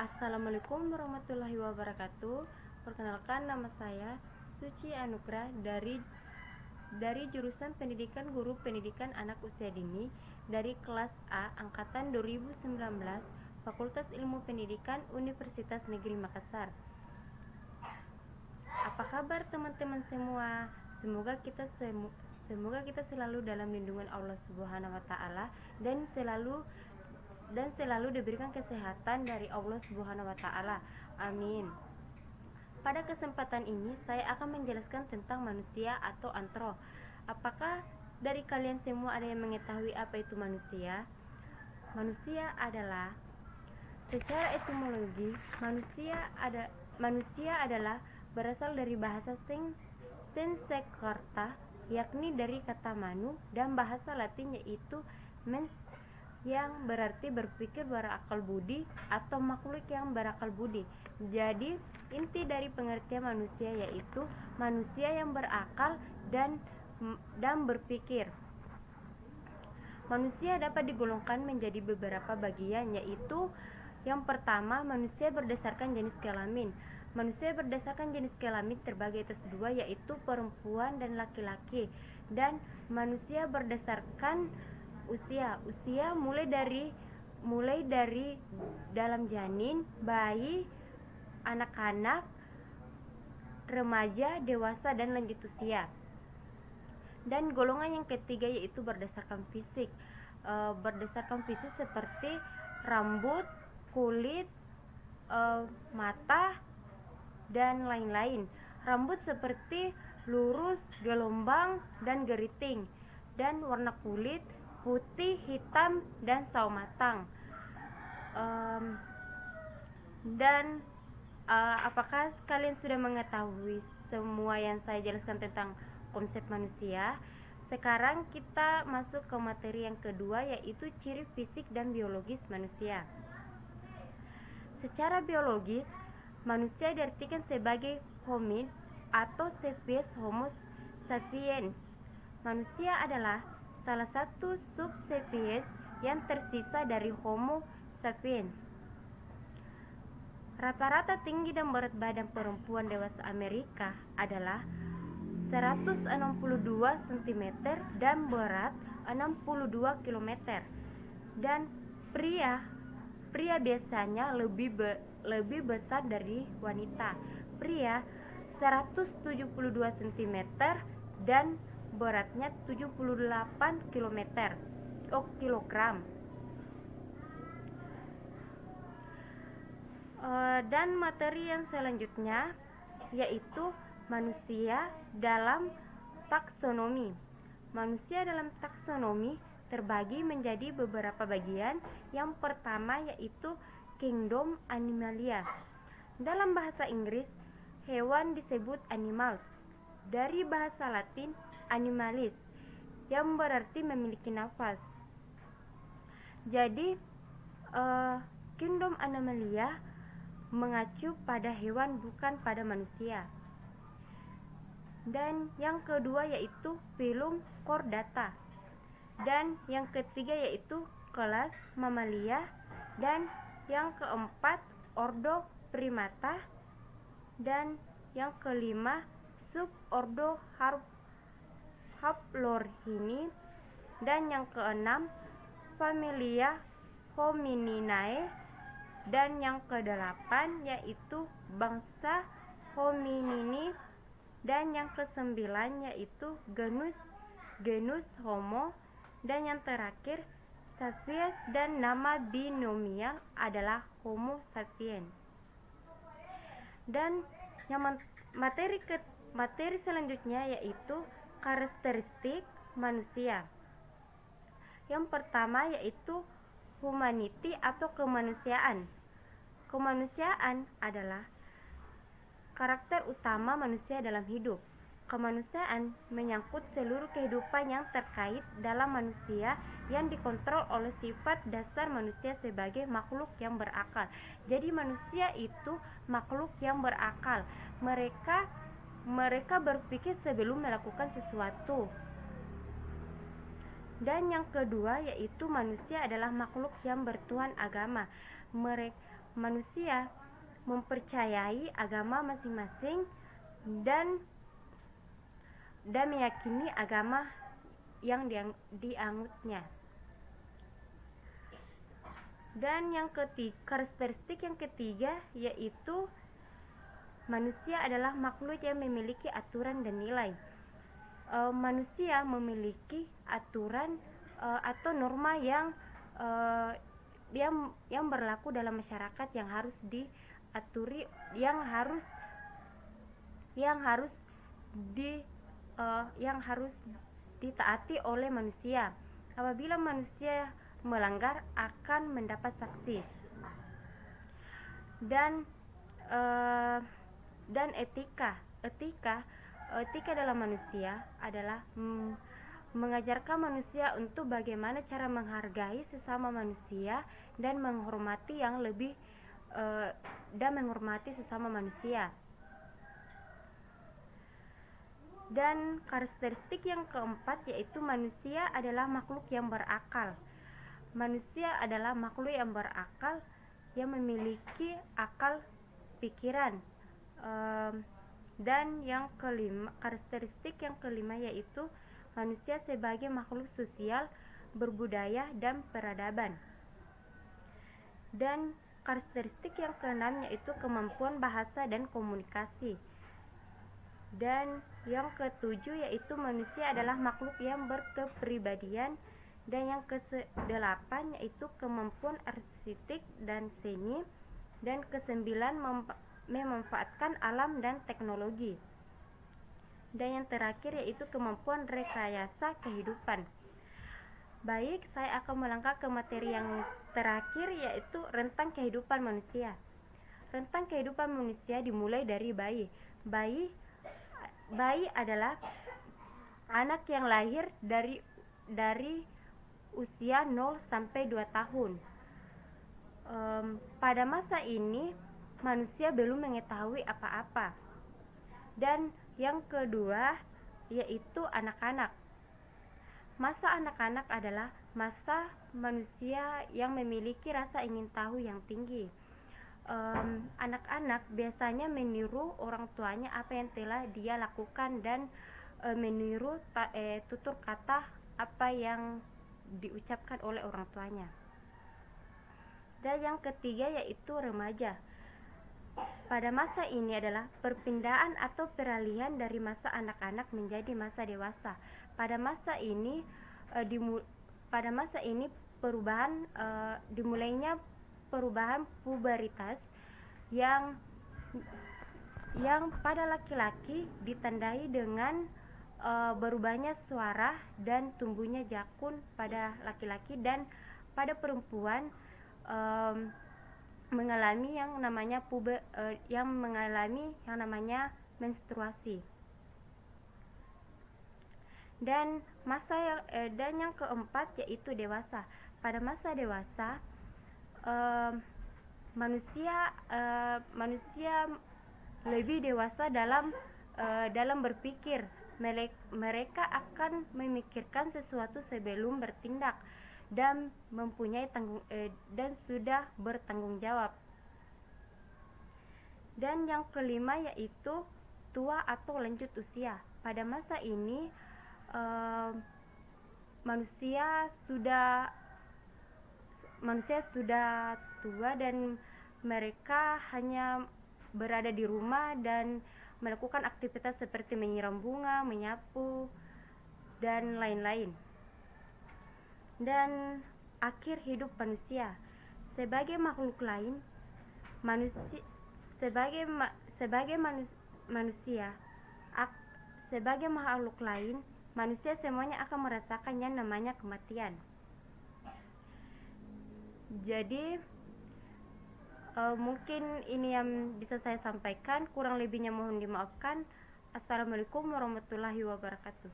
Assalamualaikum warahmatullahi wabarakatuh. Perkenalkan, nama saya Suci Anugrah dari jurusan Pendidikan Guru Pendidikan Anak Usia Dini dari kelas A angkatan 2019, Fakultas Ilmu Pendidikan Universitas Negeri Makassar. Apa kabar teman-teman semua? Semoga kita selalu dalam lindungan Allah Subhanahu wa taala dan selalu diberikan kesehatan dari Allah Subhanahu wa taala. Amin. Pada kesempatan ini saya akan menjelaskan tentang manusia atau antro. Apakah dari kalian semua ada yang mengetahui apa itu manusia? Manusia adalah, secara etimologi, manusia adalah berasal dari bahasa Sanskerta, yakni dari kata manu, dan bahasa Latin yaitu mens, yang berarti berpikir berakal budi atau makhluk yang berakal budi. Jadi inti dari pengertian manusia yaitu manusia yang berakal dan berpikir. Manusia dapat digolongkan menjadi beberapa bagian, yaitu yang pertama, manusia berdasarkan jenis kelamin. Manusia berdasarkan jenis kelamin terbagi atas dua, yaitu perempuan dan laki-laki. Dan manusia berdasarkan usia mulai dari dalam janin, bayi, anak-anak, remaja, dewasa, dan lanjut usia. Dan golongan yang ketiga yaitu berdasarkan fisik. Berdasarkan fisik seperti rambut, kulit, mata, dan lain-lain. Rambut seperti lurus, gelombang, dan geriting. Dan warna kulit putih, hitam, dan sawo matang. Apakah kalian sudah mengetahui semua yang saya jelaskan tentang konsep manusia? Sekarang kita masuk ke materi yang kedua, yaitu ciri fisik dan biologis manusia. Secara biologis, manusia diartikan sebagai homin atau spesies Homo sapiens. Manusia adalah salah satu subspesies yang tersisa dari Homo sapiens. Rata-rata tinggi dan berat badan perempuan dewasa Amerika adalah 162 cm dan berat 62 km. Dan pria biasanya lebih besar dari wanita. Pria 172 cm dan beratnya 78 kilogram. Dan materi yang selanjutnya yaitu manusia dalam taksonomi. Manusia dalam taksonomi terbagi menjadi beberapa bagian. Yang pertama yaitu kingdom Animalia. Dalam bahasa Inggris, hewan disebut animals. Dari bahasa Latin animalis, yang berarti memiliki nafas. Jadi kingdom Animalia mengacu pada hewan, bukan pada manusia. Dan yang kedua yaitu filum Chordata. Dan yang ketiga yaitu kelas Mammalia. Dan yang keempat ordo Primata. Dan yang kelima subordo Haplorhini. Dan yang keenam familia Homininae. Dan yang kedelapan yaitu bangsa Hominini. Dan yang kesembilan yaitu genus Homo. Dan yang terakhir sapiens, dan nama binomial adalah Homo sapiens. Dan yang materi selanjutnya yaitu karakteristik manusia. Yang pertama yaitu humanity atau kemanusiaan. Kemanusiaan adalah karakter utama manusia dalam hidup. Kemanusiaan menyangkut seluruh kehidupan yang terkait dalam manusia yang dikontrol oleh sifat dasar manusia sebagai makhluk yang berakal. Jadi manusia itu makhluk yang berakal. Mereka berpikir sebelum melakukan sesuatu. Dan yang kedua yaitu manusia adalah makhluk yang bertuhan agama. manusia mempercayai agama masing-masing dan meyakini agama yang dianutnya. Dan karakteristik yang ketiga yaitu manusia adalah makhluk yang memiliki aturan dan nilai. Manusia memiliki aturan atau norma yang berlaku dalam masyarakat yang harus diaturi, yang harus ditaati oleh manusia. Apabila manusia melanggar akan mendapat sanksi. Dan etika dalam manusia adalah mengajarkan manusia untuk bagaimana cara menghargai sesama manusia dan menghormati sesama manusia. Dan karakteristik yang keempat yaitu manusia adalah makhluk yang berakal. Manusia adalah makhluk yang berakal, yang memiliki akal pikiran. Dan karakteristik yang kelima yaitu manusia sebagai makhluk sosial, berbudaya dan peradaban. Dan karakteristik yang keenam yaitu kemampuan bahasa dan komunikasi. Dan yang ketujuh yaitu manusia adalah makhluk yang berkepribadian. Dan yang ke-8 yaitu kemampuan artistik dan seni. Dan ke-9 memanfaatkan alam dan teknologi. Dan yang terakhir yaitu kemampuan rekayasa kehidupan. Baik, saya akan melangkah ke materi yang terakhir yaitu rentang kehidupan manusia. Rentang kehidupan manusia dimulai dari bayi. Bayi adalah anak yang lahir dari usia 0 sampai 2 tahun. Pada masa ini manusia belum mengetahui apa-apa. Dan yang kedua yaitu anak-anak. Masa anak-anak adalah masa manusia yang memiliki rasa ingin tahu yang tinggi. Anak-anak biasanya meniru orang tuanya apa yang telah dia lakukan dan meniru tutur kata apa yang diucapkan oleh orang tuanya. Dan yang ketiga yaitu remaja. Pada masa ini adalah perpindahan atau peralihan dari masa anak-anak menjadi masa dewasa. Pada masa ini dimulainya perubahan puberitas yang pada laki-laki ditandai dengan berubahnya suara dan tumbuhnya jakun pada laki-laki, dan pada perempuan mengalami yang namanya menstruasi. Dan yang keempat yaitu dewasa. Pada masa dewasa manusia lebih dewasa dalam berpikir. Mereka akan memikirkan sesuatu sebelum bertindak dan dan sudah bertanggung jawab. Dan yang kelima yaitu tua atau lanjut usia. Pada masa ini manusia sudah tua dan mereka hanya berada di rumah dan melakukan aktivitas seperti menyiram bunga, menyapu, dan lain-lain. Dan akhir hidup manusia. Sebagai makhluk lain, sebagai makhluk lain, manusia semuanya akan merasakan yang namanya kematian. Jadi mungkin ini yang bisa saya sampaikan, kurang lebihnya mohon dimaafkan. Assalamualaikum warahmatullahi wabarakatuh.